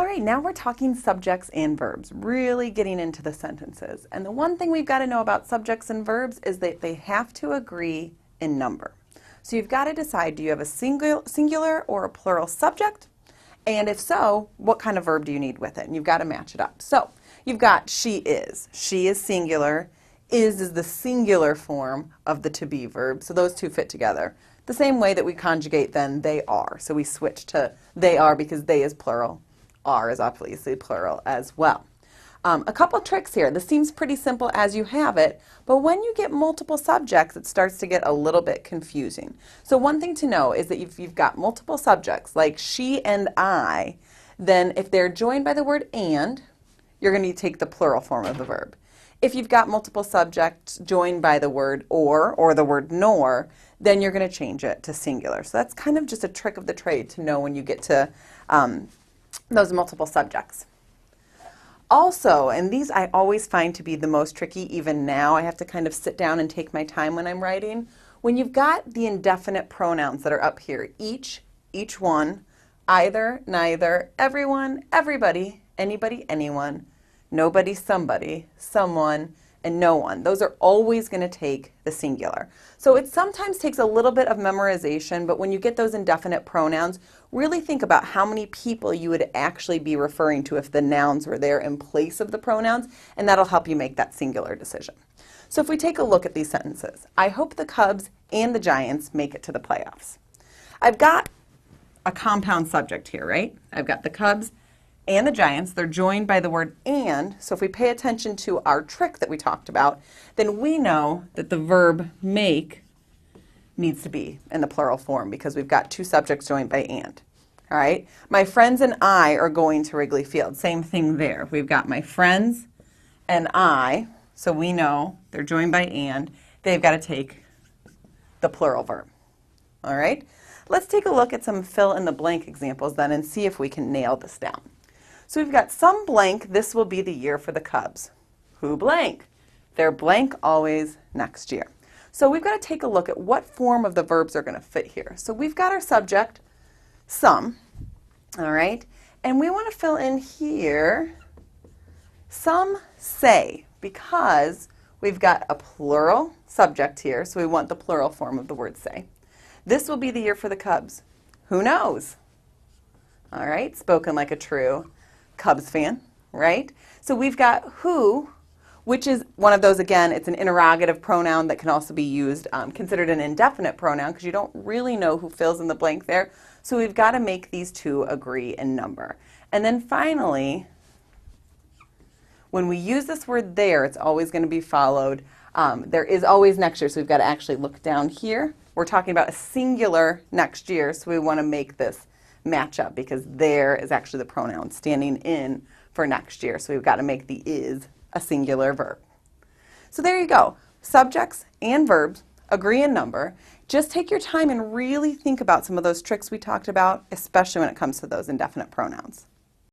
All right, now we're talking subjects and verbs, really getting into the sentences. And the one thing we've got to know about subjects and verbs is that they have to agree in number. So you've got to decide, do you have a singular or a plural subject? And if so, what kind of verb do you need with it? And you've got to match it up. So you've got she is. She is singular. Is the singular form of the to be verb. So those two fit together. The same way that we conjugate then they are. So we switch to they are because they is plural. Are is obviously plural as well. A couple tricks here. This seems pretty simple as you have it, but when you get multiple subjects, it starts to get a little bit confusing. So one thing to know is that if you've got multiple subjects, like she and I, then if they're joined by the word and, you're going to take the plural form of the verb. If you've got multiple subjects joined by the word or the word nor, then you're going to change it to singular. So that's kind of just a trick of the trade to know when you get to those multiple subjects. Also, and these I always find to be the most tricky, even now, I have to kind of sit down and take my time when I'm writing. When you've got the indefinite pronouns that are up here, each one, either, neither, everyone, everybody, anybody, anyone, nobody, somebody, someone, and no one. Those are always going to take the singular. So it sometimes takes a little bit of memorization, but when you get those indefinite pronouns, really think about how many people you would actually be referring to if the nouns were there in place of the pronouns, and that'll help you make that singular decision. So if we take a look at these sentences, I hope the Cubs and the Giants make it to the playoffs. I've got a compound subject here, right? I've got the Cubs and the Giants. They're joined by the word and, so if we pay attention to our trick that we talked about, then we know that the verb make needs to be in the plural form because we've got two subjects joined by and. All right? My friends and I are going to Wrigley Field. Same thing there. We've got my friends and I, so we know they're joined by and. They've got to take the plural verb. All right? Let's take a look at some fill-in-the-blank examples then and see if we can nail this down. So we've got some blank, this will be the year for the Cubs. Who blank? They're blank always next year. So we've got to take a look at what form of the verbs are going to fit here. So we've got our subject, some, all right? And we want to fill in here, some say, because we've got a plural subject here, so we want the plural form of the word say. This will be the year for the Cubs. Who knows? All right, spoken like a true Cubs fan, right? So we've got who, which is one of those, again, it's an interrogative pronoun that can also be used, considered an indefinite pronoun because you don't really know who fills in the blank there. So we've got to make these two agree in number. And then finally, when we use this word there, it's always going to be followed. There is always next year, so we've got to actually look down here. We're talking about a singular next year, so we want to make this match up because there is actually the pronoun standing in for next year. So we've got to make the is a singular verb. So there you go. Subjects and verbs agree in number. Just take your time and really think about some of those tricks we talked about, especially when it comes to those indefinite pronouns.